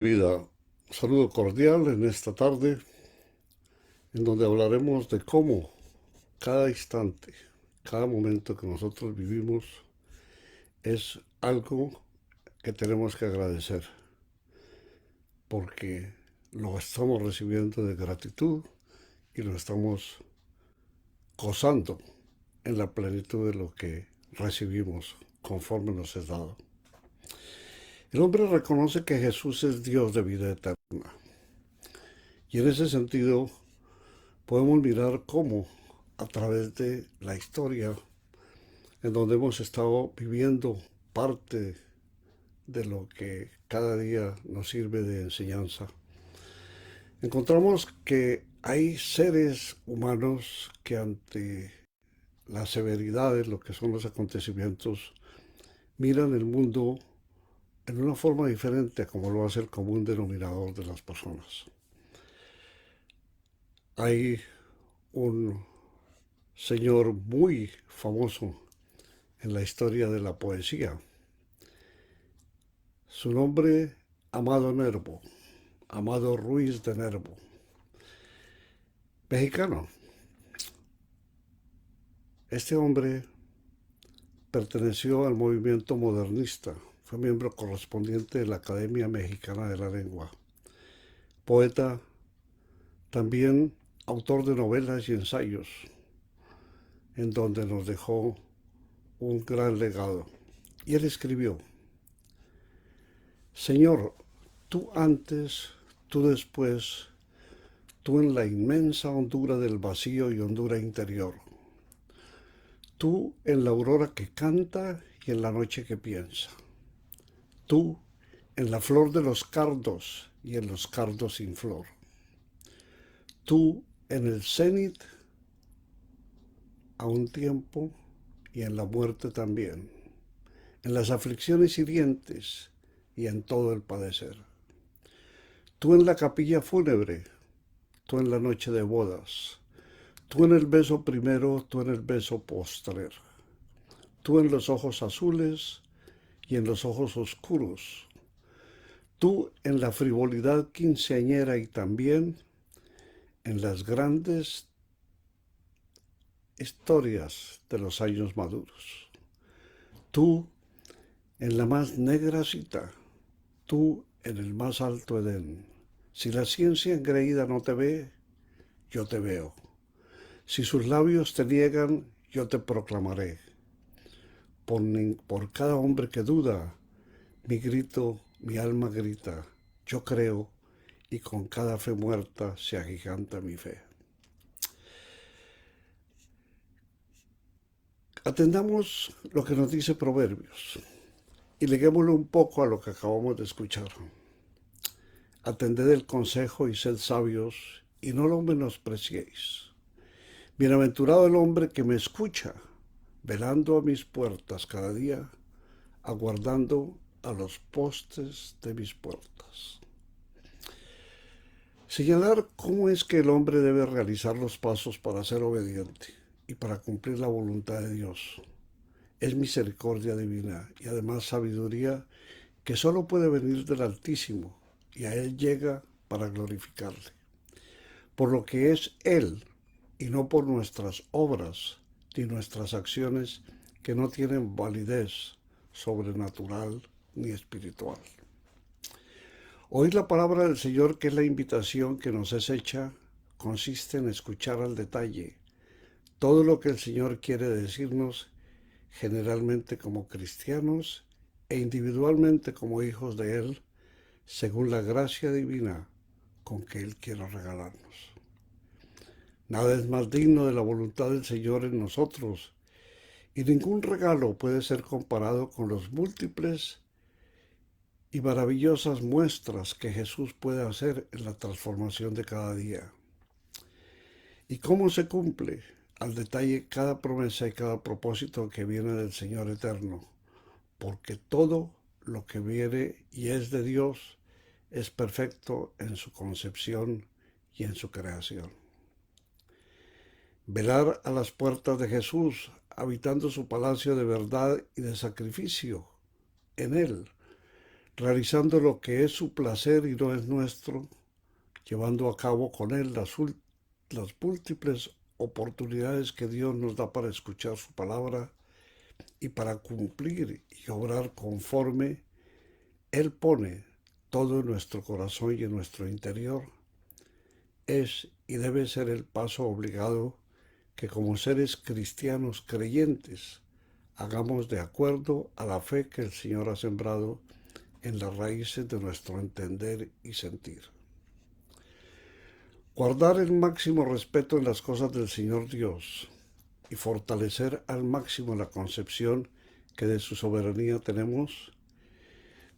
Vida, saludo cordial en esta tarde, en donde hablaremos de cómo cada instante, cada momento que nosotros vivimos es algo que tenemos que agradecer, porque lo estamos recibiendo de gratitud y lo estamos gozando en la plenitud de lo que recibimos conforme nos es dado. El hombre reconoce que Jesús es Dios de vida eterna, y en ese sentido podemos mirar cómo a través de la historia en donde hemos estado viviendo parte de lo que cada día nos sirve de enseñanza, encontramos que hay seres humanos que ante las severidades, lo que son los acontecimientos, miran el mundo en una forma diferente a como lo hace el común denominador de las personas. Hay un señor muy famoso en la historia de la poesía. Su nombre, Amado Nervo, Amado Ruiz de Nervo, mexicano. Este hombre perteneció al movimiento modernista, fue miembro correspondiente de la Academia Mexicana de la Lengua, poeta, también autor de novelas y ensayos, en donde nos dejó un gran legado. Y él escribió: Señor, tú antes, tú después, tú en la inmensa hondura del vacío y hondura interior, tú en la aurora que canta y en la noche que piensa, tú en la flor de los cardos y en los cardos sin flor, tú en el cenit a un tiempo y en la muerte también, en las aflicciones hirientes y en todo el padecer, tú en la capilla fúnebre, tú en la noche de bodas, tú en el beso primero, tú en el beso postrer, tú en los ojos azules y en los ojos oscuros, tú en la frivolidad quinceañera y también en las grandes historias de los años maduros, tú en la más negra cita, tú en el más alto Edén. Si la ciencia engreída no te ve, yo te veo. Si sus labios te niegan, yo te proclamaré. Por cada hombre que duda, mi grito, mi alma grita, yo creo, y con cada fe muerta se agiganta mi fe. Atendamos lo que nos dice Proverbios y leguémoslo un poco a lo que acabamos de escuchar. Atended el consejo y sed sabios, y no lo menospreciéis. Bienaventurado el hombre que me escucha, velando a mis puertas cada día, aguardando a los postes de mis puertas. Señalar cómo es que el hombre debe realizar los pasos para ser obediente y para cumplir la voluntad de Dios es misericordia divina y además sabiduría que solo puede venir del Altísimo, y a Él llega para glorificarle. Por lo que es Él, y no por nuestras obras ni nuestras acciones que no tienen validez sobrenatural ni espiritual. Oír la palabra del Señor, que es la invitación que nos es hecha, consiste en escuchar al detalle todo lo que el Señor quiere decirnos, generalmente como cristianos e individualmente como hijos de Él, según la gracia divina con que Él quiere regalarnos. Nada es más digno de la voluntad del Señor en nosotros, y ningún regalo puede ser comparado con los múltiples y maravillosas muestras que Jesús puede hacer en la transformación de cada día. ¿Y cómo se cumple al detalle cada promesa y cada propósito que viene del Señor eterno? Porque todo lo que viene y es de Dios es perfecto en su concepción y en su creación. Velar a las puertas de Jesús, habitando su palacio de verdad y de sacrificio en Él, realizando lo que es su placer y no es nuestro, llevando a cabo con Él las múltiples oportunidades que Dios nos da para escuchar su palabra y para cumplir y obrar conforme Él pone todo en nuestro corazón y en nuestro interior, es y debe ser el paso obligado que como seres cristianos creyentes hagamos de acuerdo a la fe que el Señor ha sembrado en las raíces de nuestro entender y sentir. Guardar el máximo respeto en las cosas del Señor Dios y fortalecer al máximo la concepción que de su soberanía tenemos,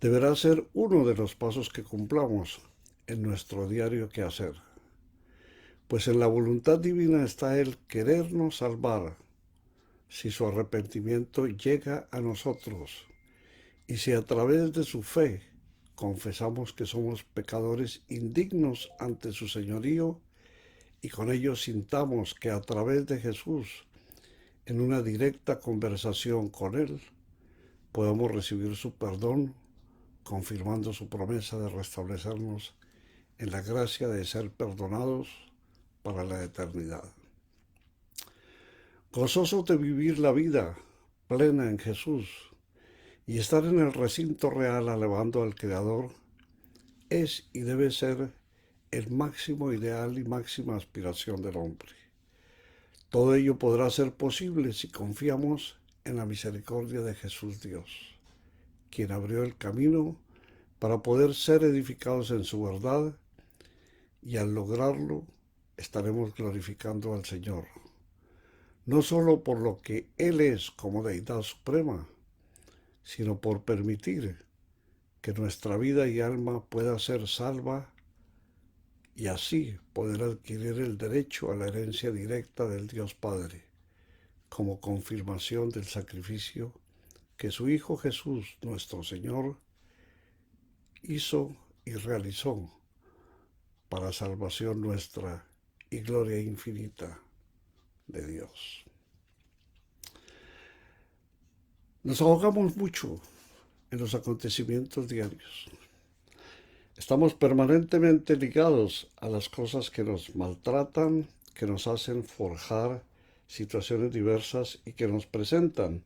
deberá ser uno de los pasos que cumplamos en nuestro diario quehacer. Pues en la voluntad divina está el querernos salvar, si su arrepentimiento llega a nosotros y si a través de su fe confesamos que somos pecadores indignos ante su señorío y con ello sintamos que a través de Jesús, en una directa conversación con Él, podemos recibir su perdón, confirmando su promesa de restablecernos en la gracia de ser perdonados para la eternidad. Gozosos de vivir la vida plena en Jesús y estar en el recinto real alabando al Creador es y debe ser el máximo ideal y máxima aspiración del hombre. Todo ello podrá ser posible si confiamos en la misericordia de Jesús Dios, quien abrió el camino para poder ser edificados en su verdad, y al lograrlo estaremos glorificando al Señor, no solo por lo que Él es como Deidad Suprema, sino por permitir que nuestra vida y alma pueda ser salva y así poder adquirir el derecho a la herencia directa del Dios Padre, como confirmación del sacrificio que su Hijo Jesús, nuestro Señor, hizo y realizó para salvación nuestra y gloria infinita de Dios. Nos ahogamos mucho en los acontecimientos diarios. Estamos permanentemente ligados a las cosas que nos maltratan, que nos hacen forjar situaciones diversas y que nos presentan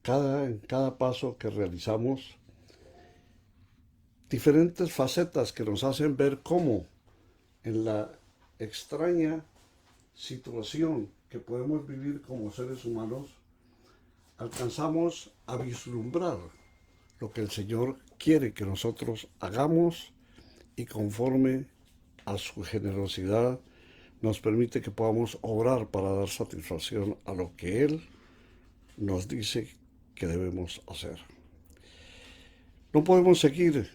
en cada paso que realizamos diferentes facetas que nos hacen ver cómo en la extraña situación que podemos vivir como seres humanos alcanzamos a vislumbrar lo que el Señor quiere que nosotros hagamos y conforme a su generosidad nos permite que podamos obrar para dar satisfacción a lo que Él nos dice que debemos hacer. No podemos seguir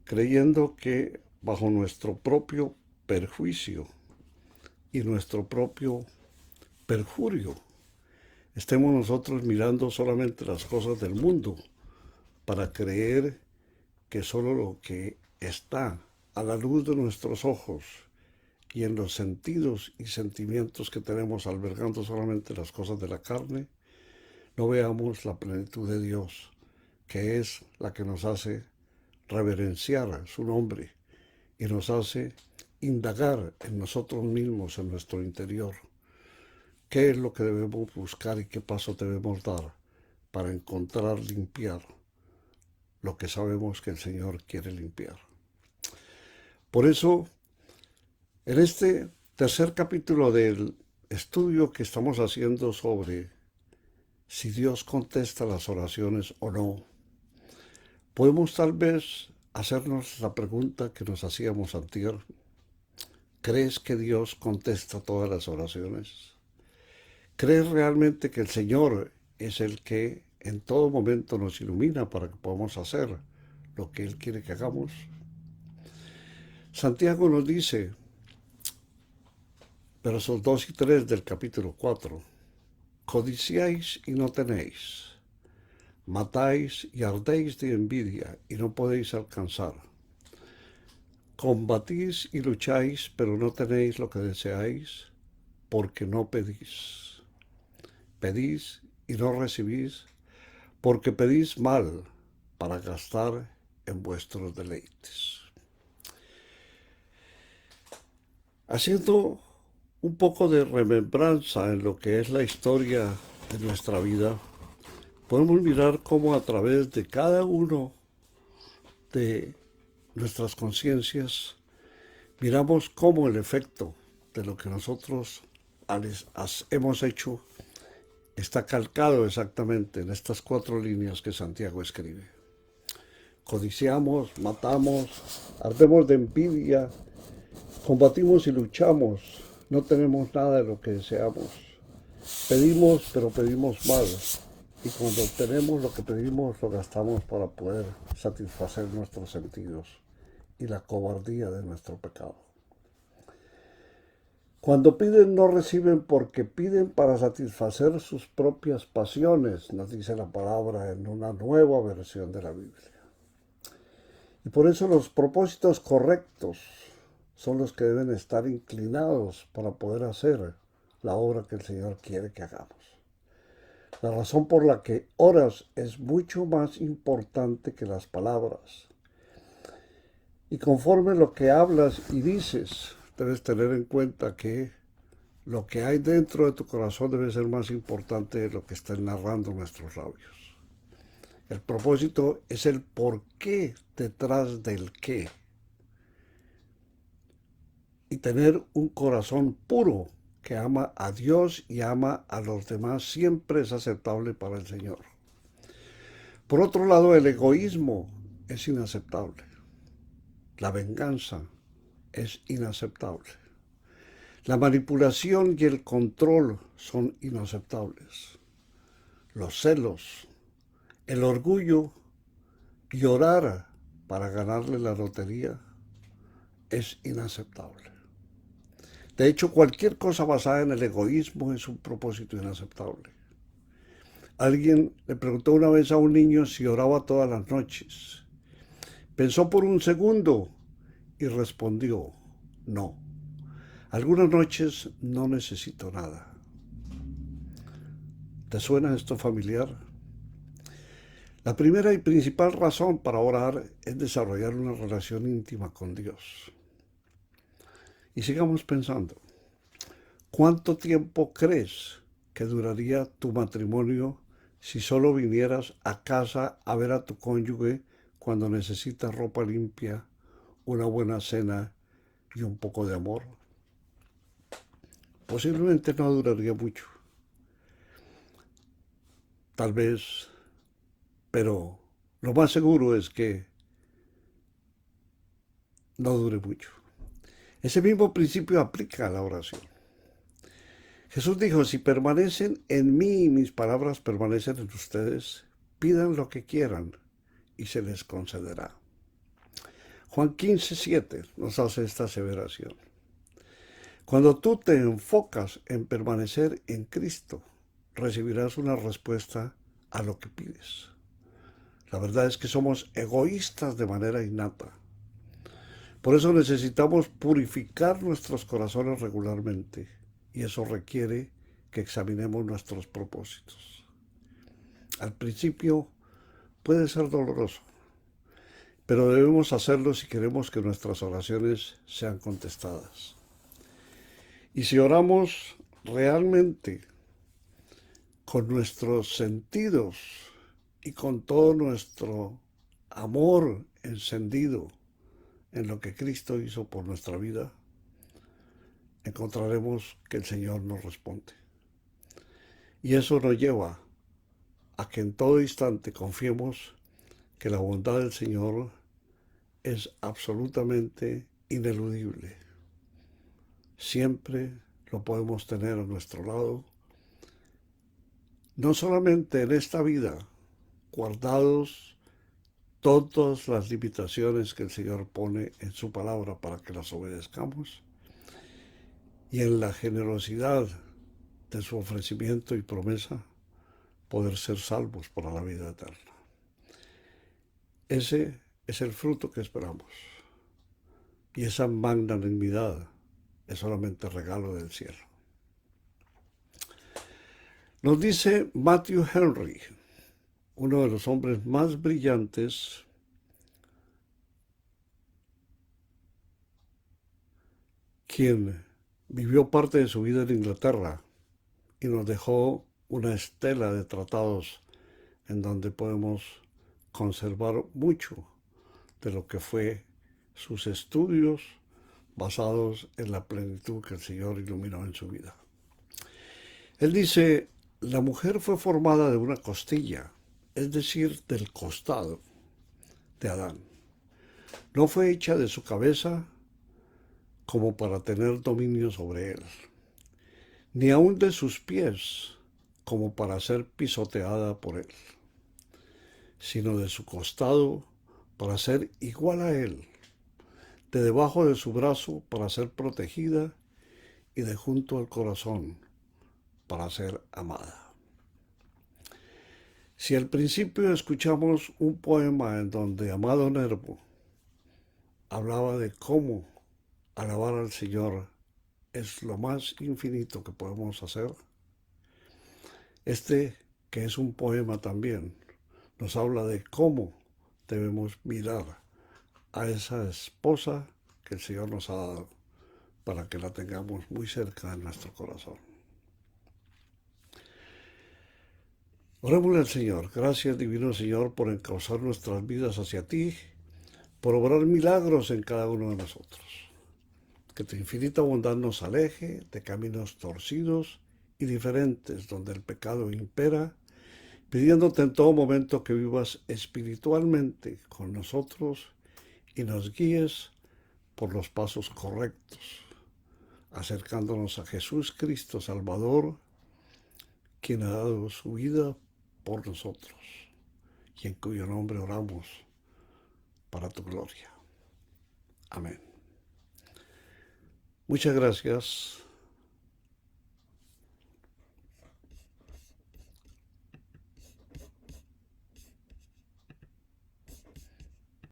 creyendo que bajo nuestro propio perjuicio y nuestro propio perjurio estemos nosotros mirando solamente las cosas del mundo para creer que solo lo que está a la luz de nuestros ojos y en los sentidos y sentimientos que tenemos albergando solamente las cosas de la carne, no veamos la plenitud de Dios, que es la que nos hace reverenciar su nombre y nos hace indagar en nosotros mismos, en nuestro interior, qué es lo que debemos buscar y qué paso debemos dar para encontrar, limpiar lo que sabemos que el Señor quiere limpiar. Por eso, en este tercer capítulo del estudio que estamos haciendo sobre si Dios contesta las oraciones o no, podemos tal vez hacernos la pregunta que nos hacíamos antier. ¿Crees que Dios contesta todas las oraciones? ¿Crees realmente que el Señor es el que en todo momento nos ilumina para que podamos hacer lo que Él quiere que hagamos? Santiago nos dice, versos 2 y 3 del capítulo 4, codiciáis y no tenéis, matáis y ardéis de envidia y no podéis alcanzar. Combatís y lucháis, pero no tenéis lo que deseáis, porque no pedís. Pedís y no recibís, porque pedís mal para gastar en vuestros deleites. Haciendo un poco de remembranza en lo que es la historia de nuestra vida, podemos mirar cómo a través de cada uno de nuestras conciencias miramos cómo el efecto de lo que nosotros hemos hecho está calcado exactamente en estas 4 líneas que Santiago escribe. Codiciamos, matamos, ardemos de envidia, combatimos y luchamos, no tenemos nada de lo que deseamos. Pedimos, pero pedimos mal. Y cuando obtenemos lo que pedimos, lo gastamos para poder satisfacer nuestros sentidos y la cobardía de nuestro pecado. Cuando piden no reciben porque piden para satisfacer sus propias pasiones, nos dice la palabra en una nueva versión de la Biblia. Y por eso los propósitos correctos son los que deben estar inclinados para poder hacer la obra que el Señor quiere que hagamos. La razón por la que oras es mucho más importante que las palabras. Y conforme lo que hablas y dices, debes tener en cuenta que lo que hay dentro de tu corazón debe ser más importante de lo que están narrando nuestros labios. El propósito es el por qué detrás del qué. Y tener un corazón puro que ama a Dios y ama a los demás siempre es aceptable para el Señor. Por otro lado, el egoísmo es inaceptable. La venganza es inaceptable. La manipulación y el control son inaceptables. Los celos, el orgullo y orar para ganarle la lotería es inaceptable. De hecho, cualquier cosa basada en el egoísmo es un propósito inaceptable. Alguien le preguntó una vez a un niño si oraba todas las noches. Pensó por un segundo y respondió, no. Algunas noches no necesito nada. ¿Te suena esto familiar? La primera y principal razón para orar es desarrollar una relación íntima con Dios. Y sigamos pensando, ¿cuánto tiempo crees que duraría tu matrimonio si solo vinieras a casa a ver a tu cónyuge cuando necesitas ropa limpia, una buena cena y un poco de amor? Posiblemente no duraría mucho. Tal vez, pero lo más seguro es que no dure mucho. Ese mismo principio aplica a la oración. Jesús dijo, si permanecen en mí y mis palabras permanecen en ustedes, pidan lo que quieran y se les concederá. Juan 15:7 nos hace esta aseveración. Cuando tú te enfocas en permanecer en Cristo, recibirás una respuesta a lo que pides. La verdad es que somos egoístas de manera innata. Por eso necesitamos purificar nuestros corazones regularmente y eso requiere que examinemos nuestros propósitos. Al principio puede ser doloroso, pero debemos hacerlo si queremos que nuestras oraciones sean contestadas. Y si oramos realmente con nuestros sentidos y con todo nuestro amor encendido en lo que Cristo hizo por nuestra vida, encontraremos que el Señor nos responde. Y eso nos lleva a que en todo instante confiemos que la bondad del Señor es absolutamente ineludible. Siempre lo podemos tener a nuestro lado, no solamente en esta vida, guardados todas las limitaciones que el Señor pone en su palabra para que las obedezcamos, y en la generosidad de su ofrecimiento y promesa, poder ser salvos para la vida eterna. Ese es el fruto que esperamos. Y esa magnanimidad es solamente regalo del cielo. Nos dice Matthew Henry, uno de los hombres más brillantes quien vivió parte de su vida en Inglaterra y nos dejó una estela de tratados en donde podemos conservar mucho de lo que fue sus estudios basados en la plenitud que el Señor iluminó en su vida. Él dice, la mujer fue formada de una costilla, es decir, del costado de Adán. No fue hecha de su cabeza como para tener dominio sobre él, ni aun de sus pies como para ser pisoteada por él, sino de su costado para ser igual a él, de debajo de su brazo para ser protegida y de junto al corazón para ser amada. Si al principio escuchamos un poema en donde Amado Nervo hablaba de cómo alabar al Señor es lo más infinito que podemos hacer, este, que es un poema también, nos habla de cómo debemos mirar a esa esposa que el Señor nos ha dado para que la tengamos muy cerca de nuestro corazón. Orémosle al Señor. Gracias, Divino Señor, por encauzar nuestras vidas hacia ti, por obrar milagros en cada uno de nosotros. Que tu infinita bondad nos aleje de caminos torcidos y diferentes donde el pecado impera, pidiéndote en todo momento que vivas espiritualmente con nosotros y nos guíes por los pasos correctos, acercándonos a Jesús Cristo Salvador, quien ha dado su vida por nosotros y en cuyo nombre oramos para tu gloria. Amén. Muchas gracias.